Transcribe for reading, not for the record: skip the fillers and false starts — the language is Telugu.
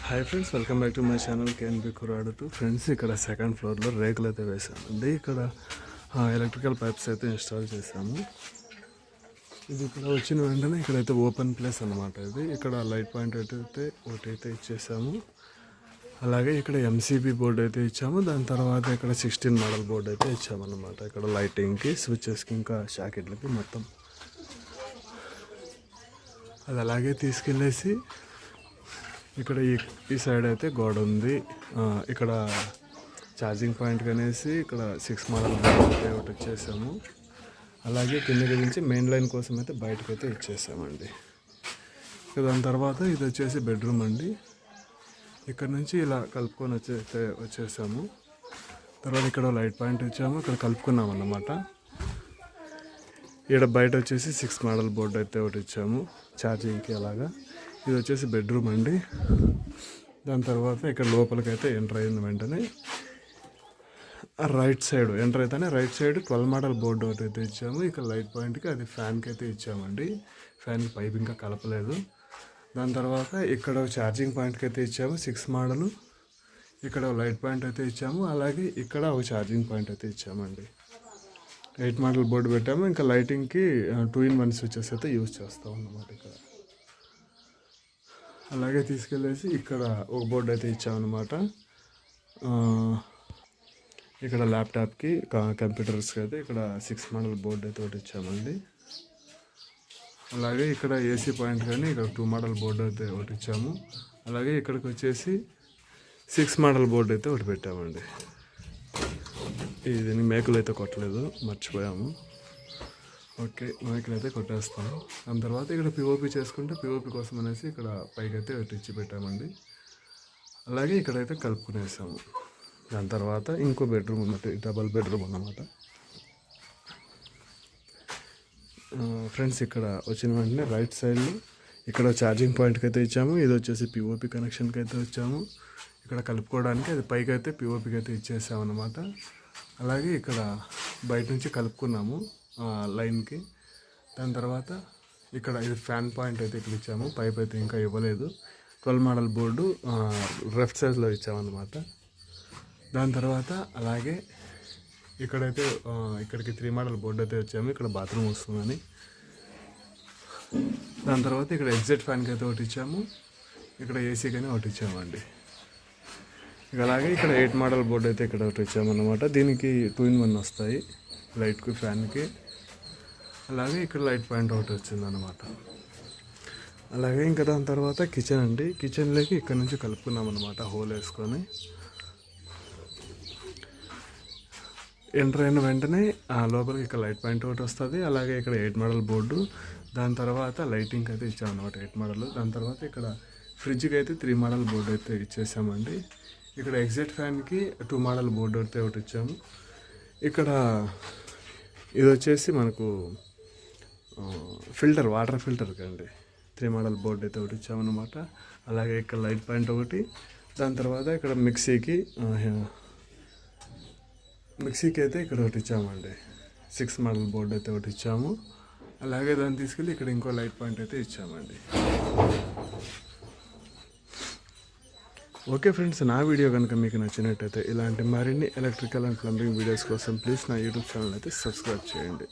Hi friends, welcome back to my channel KNB కురాడు 2. ఫ్రెండ్స్, ఇక్కడ సెకండ్ ఫ్లోర్లో రేకులు అయితే వేసామండి. ఇక్కడ ఎలక్ట్రికల్ పైప్స్ అయితే ఇన్స్టాల్ చేసాము. ఇది ఇక్కడ వచ్చిన వెంటనే ఇక్కడైతే ఓపెన్ ప్లేస్ అనమాట. ఇది ఇక్కడ లైట్ పాయింట్ అయితే ఒకటైతే ఇచ్చేసాము. అలాగే ఇక్కడ ఎంసీబీ బోర్డు అయితే ఇచ్చాము. దాని తర్వాత ఇక్కడ 16 మోడల్ బోర్డు అయితే ఇచ్చామన్నమాట. ఇక్కడ లైటింగ్కి, స్విచ్చెస్కి, ఇంకా షాకెట్లకి మొత్తం అది అలాగే తీసుకెళ్ళేసి ఇక్కడ ఈ సైడ్ అయితే గోడ ఉంది. ఇక్కడ ఛార్జింగ్ పాయింట్ కనేసి ఇక్కడ 6 మోడల్ అయితే ఒకటి ఇచ్చేసాము. అలాగే కిందకి నుంచి మెయిన్ లైన్ కోసం అయితే బయటకైతే ఇచ్చేసామండి. దాని తర్వాత ఇది వచ్చేసి బెడ్రూమ్ అండి. ఇక్కడ నుంచి ఇలా కలుపుకొని వచ్చేసాము. తర్వాత ఇక్కడ లైట్ పాయింట్ ఇచ్చాము, ఇక్కడ కలుపుకున్నాం అన్నమాట. ఇక్కడ బయట వచ్చేసి 6 మోడల్ బోర్డు అయితే ఒకటి ఇచ్చాము ఛార్జింగ్కి. అలాగా ఇది వచ్చేసి బెడ్రూమ్ అండి. దాని తర్వాత ఇక్కడ లోపలికైతే ఎంటర్ అయిన వెంటనే రైట్ సైడ్ ఎంటర్ అయితేనే రైట్ సైడ్ 12 మోడల్ బోర్డు ఒకటి అయితే ఇచ్చాము. ఇక్కడ లైట్ పాయింట్కి అది ఫ్యాన్కి అయితే ఇచ్చామండి. ఫ్యాన్కి పైప్ ఇంకా కలపలేదు. దాని తర్వాత ఇక్కడ ఛార్జింగ్ పాయింట్కి అయితే ఇచ్చాము 6 మోడల్. ఇక్కడ లైట్ పాయింట్ అయితే ఇచ్చాము. అలాగే ఇక్కడ ఒక ఛార్జింగ్ పాయింట్ అయితే ఇచ్చామండి. 8 మోడల్ బోర్డు పెట్టాము. ఇంకా లైటింగ్కి 2-in-1 స్విచెస్ అయితే యూజ్ చేస్తాం అన్నమాట. ఇక్కడ అలాగే తీసుకెళ్ళేసి ఇక్కడ ఒక బోర్డు అయితే ఇచ్చామన్నమాట. ఇక్కడ ల్యాప్టాప్కి, కంప్యూటర్స్కి అయితే ఇక్కడ 6 మోడల్ బోర్డు అయితే ఒకటి ఇచ్చామండి. అలాగే ఇక్కడ ఏసీ పాయింట్ కానీ ఇక్కడ 2 మోడల్ బోర్డు అయితే ఒకటి ఇచ్చాము. అలాగే ఇక్కడికి వచ్చేసి 6 మోడల్ బోర్డు అయితే ఒకటి పెట్టామండి. ఇది మేకులు అయితే కొట్టలేదు, మర్చిపోయాము. ఓకే, మేకులు అయితే కొట్టేస్తాము. దాని తర్వాత ఇక్కడ పిఓపి చేసుకుంటే పిఓపి కోసం అనేసి ఇక్కడ పైకి అయితే ఇచ్చి పెట్టామండి. అలాగే ఇక్కడైతే కలుపుకునేసాము. దాని తర్వాత ఇంకో బెడ్రూమ్ ఉన్నట్టు, డబల్ బెడ్రూమ్ అన్నమాట. ఫ్రెండ్స్, ఇక్కడ వచ్చిన వెంటనే రైట్ సైడ్లో ఇక్కడ ఛార్జింగ్ పాయింట్కి అయితే ఇచ్చాము. ఇది వచ్చేసి పిఓపి కనెక్షన్కి అయితే వచ్చాము. ఇక్కడ కలుపుకోవడానికి అది పైకి అయితే పిఓపికి అయితే ఇచ్చేసామన్నమాట. అలాగే ఇక్కడ బయట నుంచి కలుపుకున్నాము లైన్కి. దాని తర్వాత ఇక్కడ ఇది ఫ్యాన్ పాయింట్ అయితే ఇక్కడ ఇచ్చాము. పైప్ అయితే ఇంకా ఇవ్వలేదు. 12 మోడల్ బోర్డు లెఫ్ట్ సైడ్లో ఇచ్చామన్నమాట. దాని తర్వాత అలాగే ఇక్కడైతే ఇక్కడికి 3 మోడల్ బోర్డు అయితే వచ్చాము. ఇక్కడ బాత్రూమ్ వస్తుందని. దాని తర్వాత ఇక్కడ ఎగ్జిట్ ఫ్యాన్కి అయితే ఒకటి ఇచ్చాము. ఇక్కడ ఏసీ కానీ ఒకటి ఇచ్చామండి. ఇక అలాగే ఇక్కడ 8 మోడల్ బోర్డు అయితే ఇక్కడ ఒకటి ఇచ్చామన్నమాట. దీనికి 2-in-1 వస్తాయి, లైట్కి, ఫ్యాన్కి. అలాగే ఇక్కడ లైట్ పాయింట్ ఒకటి వచ్చిందన్నమాట. అలాగే ఇంకా దాని తర్వాత కిచెన్ అండి. కిచెన్లోకి ఇక్కడ నుంచి కలుపుకున్నాం అన్నమాట, హోల్ వేసుకొని. ఎంటర్ అయిన వెంటనే లోపలికి ఇక్కడ లైట్ పాయింట్ ఒకటి వస్తుంది. అలాగే ఇక్కడ 8 మోడల్ బోర్డు. దాని తర్వాత లైటింగ్ అయితే ఇచ్చామన్నమాట 8 మోడల్. దాని తర్వాత ఇక్కడ ఫ్రిడ్జ్కి అయితే 3 మోడల్ బోర్డు అయితే ఇచ్చేసామండి. ఇక్కడ ఎగ్జిట్ ఫ్యాన్కి 2 మోడల్ బోర్డు అయితే ఒకటి ఇచ్చాము. ఇక్కడ ఇది వచ్చేసి మనకు ఫిల్టర్, వాటర్ ఫిల్టర్కి అండి 3 మోడల్ బోర్డు అయితే ఒకటి ఇచ్చామన్నమాట. అలాగే ఇక్కడ లైట్ పాయింట్ ఒకటి. దాని తర్వాత ఇక్కడ మిక్సీకి అయితే ఇక్కడ ఒకటి ఇచ్చామండి. 6 మోడల్ బోర్డు అయితే ఒకటి ఇచ్చాము. అలాగే దాన్ని తీసుకెళ్ళి ఇక్కడ ఇంకో లైట్ పాయింట్ అయితే ఇచ్చామండి. ఓకే ఫ్రెండ్స్, నా వీడియో కనుక మీకు నచ్చినట్టయితే ఇలాంటి మరిన్ని ఎలక్ట్రికల్ అండ్ ప్లంబింగ్ వీడియోస్ కోసం ప్లీజ్ నా యూట్యూబ్ ఛానల్ అయితే సబ్స్క్రైబ్ చేయండి.